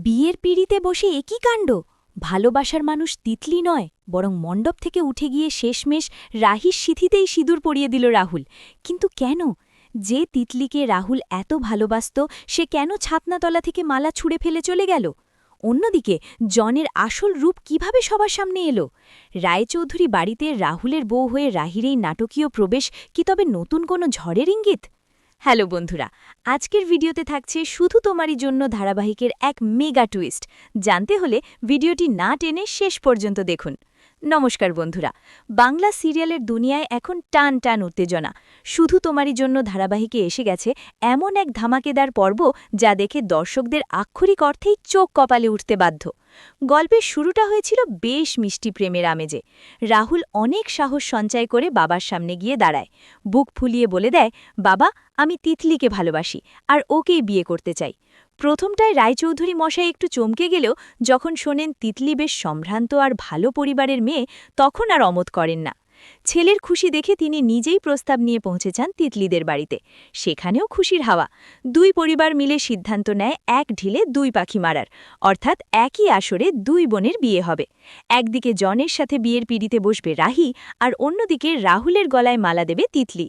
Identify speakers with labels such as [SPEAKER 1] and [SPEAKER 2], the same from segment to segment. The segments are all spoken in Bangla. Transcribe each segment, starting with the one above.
[SPEAKER 1] বিয়ের পিঁড়িতে বসে একই কাণ্ড। ভালোবাসার মানুষ তিতলি নয়, বরং মণ্ডপ থেকে উঠে গিয়ে শেষমেশ রাহির সিঁথিতেই সিঁদুর পরিয়ে দিল রাহুল। কিন্তু কেন? যে তিতলিকে রাহুল এত ভালোবাসত, সে কেন ছাতনাতলা থেকে মালা ছুঁড়ে ফেলে চলে গেল? অন্যদিকে জনের আসল রূপ কিভাবে সবার সামনে এলো? রায়চৌধুরী বাড়িতে রাহুলের বউ হয়ে রাহির এই নাটকীয় প্রবেশ কি তবে নতুন কোনো ঝড়ের ইঙ্গিত? হ্যালো বন্ধুরা, আজকের ভিডিওতে থাকছে শুধু তোমারই জন্য ধারাবাহিকের এক মেগা টুইস্ট। জানতে হলে ভিডিওটি না টেনে শেষ পর্যন্ত দেখুন। নমস্কার বন্ধুরা, বাংলা সিরিয়ালের দুনিয়ায় এখন টান টান উত্তেজনা। শুধু তোমারই জন্য ধারাবাহিকে এসে গেছে এমন এক ধামাকেদার পর্ব, যা দেখে দর্শকদের আক্ষরিক অর্থেই চোখ কপালে উঠতে বাধ্য। গল্পের শুরুটা হয়েছিল বেশ মিষ্টি প্রেমের আমেজে। রাহুল অনেক সাহস সঞ্চয় করে বাবার সামনে গিয়ে দাঁড়ায়, বুক ফুলিয়ে বলে দেয়, বাবা, আমি তিতলিকে ভালোবাসি আর ওকেই বিয়ে করতে চাই। প্রথমটায় রায়চৌধুরী মশাই একটু চমকে গেলেও যখন শোনেন তিতলি বেশ সম্ভ্রান্ত আর ভালো পরিবারের মেয়ে, তখন আর অমত করেন না। ছেলের খুশি দেখে তিনি নিজেই প্রস্তাব নিয়ে পৌঁছে যান তিতলিদের বাড়িতে। সেখানেও খুশির হাওয়া। দুই পরিবার মিলে সিদ্ধান্ত নেয় এক ঢিলে দুই পাখি মারার, অর্থাৎ একই আসরে দুই বোনের বিয়ে হবে। একদিকে জনের সাথে বিয়ের পিঁড়িতে বসবে রাহি, আর অন্যদিকে রাহুলের গলায় মালা দেবে তিতলি।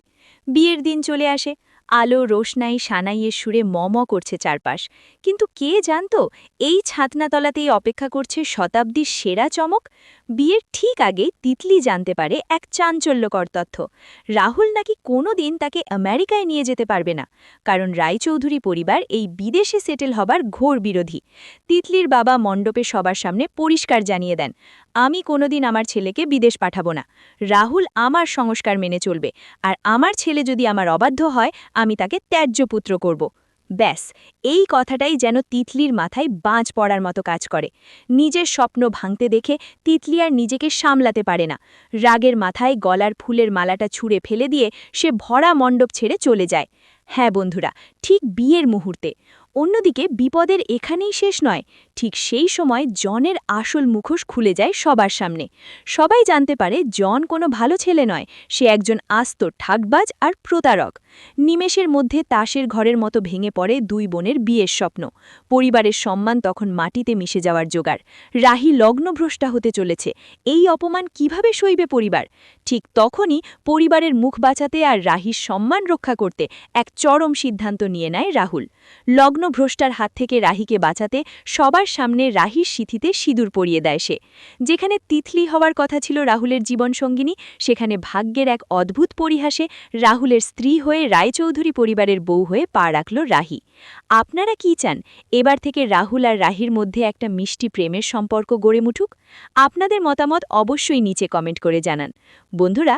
[SPEAKER 1] বিয়ের দিন চলে আসে। আলো, রোশনাই, সানাইয়ের সুরে ম করছে চারপাশ। কিন্তু কে জানত এই ছাতনাতলাতেই অপেক্ষা করছে শতাব্দীর সেরা চমক? বিয়ের ঠিক আগেই তিতলি জানতে পারে এক চাঞ্চল্যকর তথ্য। রাহুল নাকি কোনোদিন তাকে আমেরিকায় নিয়ে যেতে পারবে না, কারণ রায়চৌধুরী পরিবার এই বিদেশে সেটেল হবার ঘোর বিরোধী। তিতলির বাবা মণ্ডপে সবার সামনে পরিষ্কার জানিয়ে দেন, আমি কোনোদিন আমার ছেলেকে বিদেশ পাঠাবো না। রাহুল আমার সংস্কার মেনে চলবে, আর আমার ছেলে যদি আমার অবাধ্য হয়, আমি তাকে ত্যায্য পুত্র করব। ব্যাস, এই কথাটাই যেন তিতলির মাথায় বাজ পড়ার মতো কাজ করে। নিজের স্বপ্ন ভাঙতে দেখে তিতলি আর নিজেকে সামলাতে পারে না। রাগের মাথায় গলার ফুলের মালাটা ছুঁড়ে ফেলে দিয়ে সে ভরা মণ্ডপ ছেড়ে চলে যায়। হ্যাঁ বন্ধুরা, ঠিক বিয়ের মুহূর্তে। অন্যদিকে বিপদের এখানেই শেষ নয়। ঠিক সেই সময় জনের আসল মুখোশ খুলে যায় সবার সামনে। সবাই জানতে পারে জন কোনো ভালো ছেলে নয়, সে একজন আস্ত ঠাকবাজ আর প্রতারক। নিমেষের মধ্যে তাসের ঘরের মতো ভেঙে পড়ে দুই বোনের বিয়ের স্বপ্ন। পরিবারের সম্মান তখন মাটিতে মিশে যাওয়ার জোগাড়। রাহি লগ্নভ্রষ্টা হতে চলেছে। এই অপমান কিভাবে সইবে পরিবার? ঠিক তখনই পরিবারের মুখ বাঁচাতে আর রাহির সম্মান রক্ষা করতে এক চরম সিদ্ধান্ত নিয়ে নেয় রাহুল। লগ্নভ্রষ্টার হাত থেকে রাহিকে বাঁচাতে সবার সামনে রাহির সিঁথিতে সিঁদুর পরিয়ে দেয় সে। যেখানে তিতলি হওয়ার কথা ছিল রাহুলের জীবনসঙ্গিনী, সেখানে ভাগ্যের এক অদ্ভুত পরিহাসে রাহুলের স্ত্রী হয়ে রায়চৌধুরী পরিবারের বউ হয়ে পা রাখল রাহি। আপনারা কি চান এবার থেকে রাহুল আর রাহির মধ্যে একটা মিষ্টি প্রেমের সম্পর্ক গড়ে উঠুক? আপনাদের মতামত অবশ্যই নিচে কমেন্ট করে জানান। বন্ধুরা,